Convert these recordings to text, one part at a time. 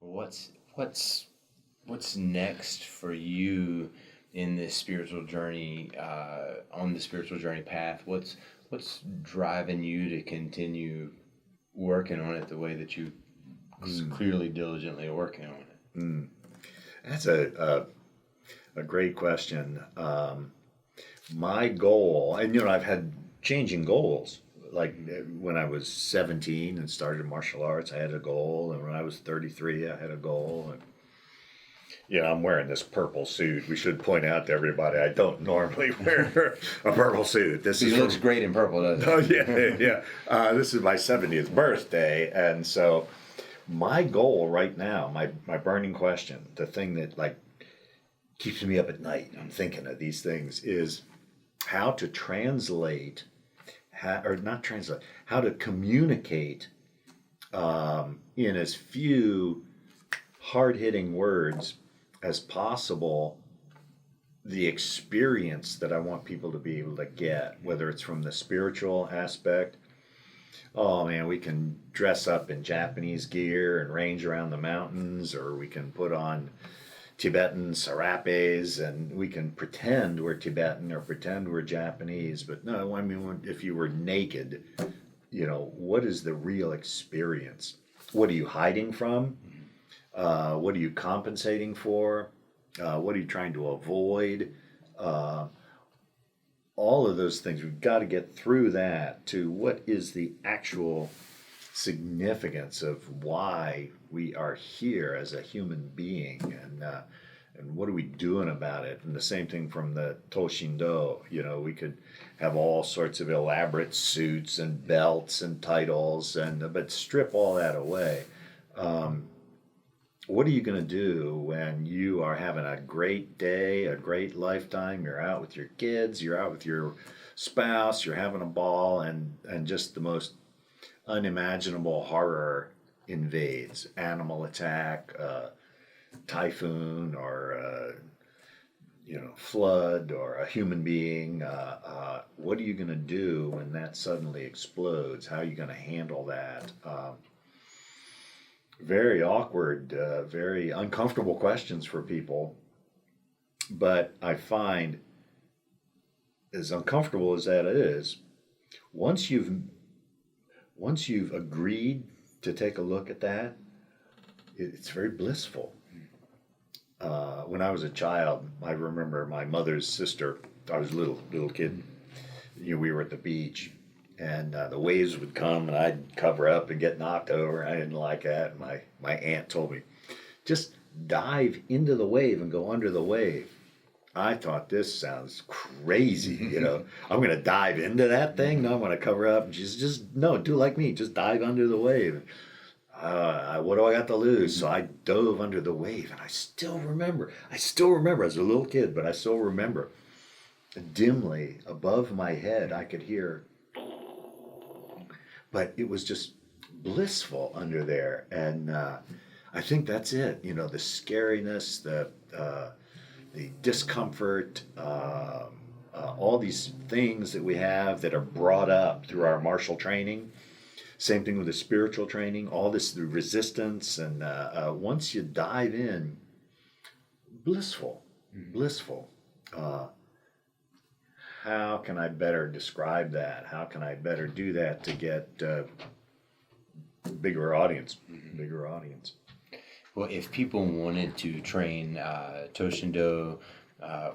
What's next for you in this spiritual journey, on the spiritual journey path? What's driving you to continue working on it the way that you clearly diligently are working on it? That's a great question. My goal, and I've had changing goals. Like when I was 17 and started martial arts, I had a goal, and when I was 33, I had a goal. And I'm wearing this purple suit. We should point out to everybody I don't normally wear a purple suit. He looks great in purple, doesn't he? Oh yeah. This is my 70th birthday, and so my goal right now, my burning question, the thing that keeps me up at night, I'm thinking of these things, is how to translate, how to communicate in as few hard-hitting words as possible the experience that I want people to be able to get, whether it's from the spiritual aspect. Oh man, we can dress up in Japanese gear and range around the mountains, or we can put on Tibetan serapes and we can pretend we're Tibetan or pretend we're Japanese. But no, I mean, if you were naked, what is the real experience? What are you hiding from? What are you compensating for? What are you trying to avoid? All of those things, we've got to get through that to what is the actual significance of why we are here as a human being, and what are we doing about it? And the same thing from the To-Shin, we could have all sorts of elaborate suits and belts and titles, but strip all that away. What are you going to do when you are having a great day, a great lifetime? You're out with your kids, you're out with your spouse, you're having a ball, and just the most unimaginable horror invades. Animal attack, typhoon, or flood, or a human being. What are you going to do when that suddenly explodes? How are you going to handle that? Very awkward, very uncomfortable questions for people. But I find, as uncomfortable as that is, once you've agreed to take a look at that, it's very blissful. When I was a child, I remember my mother's sister. I was a little kid. We were at the beach, and the waves would come, and I'd cover up and get knocked over. I didn't like that. And my aunt told me, just dive into the wave and go under the wave. I thought, this sounds crazy, I'm going to dive into that thing? No, I'm going to cover up. And she's just, no, do like me. Just dive under the wave. What do I got to lose? So I dove under the wave, and I still remember as a little kid, but I still remember dimly above my head, I could hear, but it was just blissful under there. And I think that's it. The scariness, the discomfort, all these things that we have that are brought up through our martial training. Same thing with the spiritual training, all this, the resistance. And once you dive in, blissful. How can I better describe that? How can I better do that to get bigger audience? Well, if people wanted to train To-Shin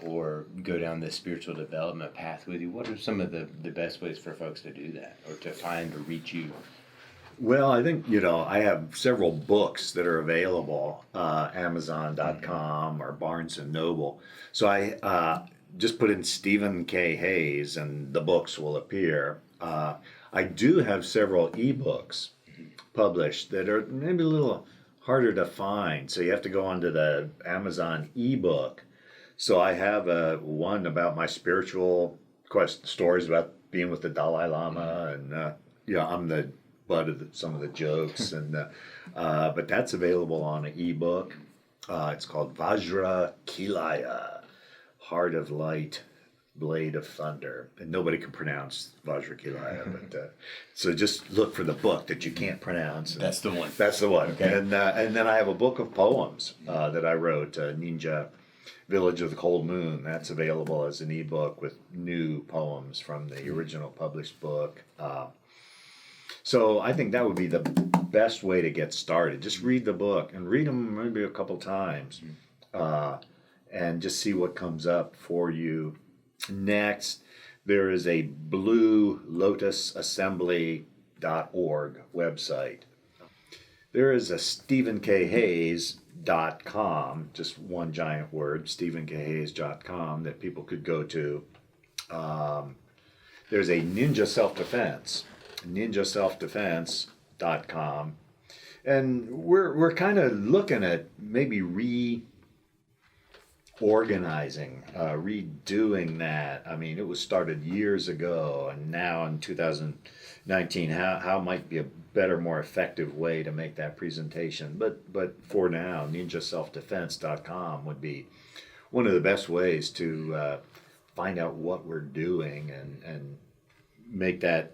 or go down the spiritual development path with you, what are some of the best ways for folks to do that, or to find or reach you? Well, I think, I have several books that are available, Amazon.com or Barnes & Noble. So I just put in Stephen K. Hayes and the books will appear. I do have several ebooks published that are maybe a little harder to find. So you have to go onto the Amazon ebook. So I have one about my spiritual stories about being with the Dalai Lama, and I'm the butt of some of the jokes, and but that's available on an ebook. It's called Vajra Kilaya, Heart of Light, Blade of Thunder, and nobody can pronounce Vajrakilaya, but so just look for the book that you can't pronounce. That's the one. That's the one. Okay. And then I have a book of poems that I wrote, Ninja Village of the Cold Moon. That's available as an ebook with new poems from the original published book. So I think that would be the best way to get started. Just read the book and read them maybe a couple times, and just see what comes up for you. Next, there is a bluelotusassembly.org website. There is a stephenkhayes.com, just one giant word, stephenkayes.com, that people could go to. There's a Ninja Self-Defense, ninjaselfdefense.com. And we're kind of looking at maybe redoing that. I mean, it was started years ago, and now in 2019, how might be a better, more effective way to make that presentation? But for now, ninjaselfdefense.com would be one of the best ways to find out what we're doing and make that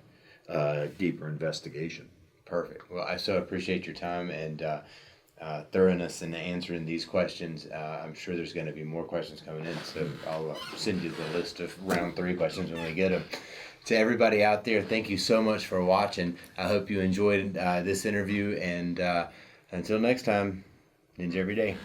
deeper investigation. Perfect. Well, I so appreciate your time and thoroughness in answering these questions. I'm sure there's going to be more questions coming in, so I'll send you the list of round 3 questions when we get them. To everybody out there, thank you so much for watching. I hope you enjoyed this interview, and until next time, Ninja every day.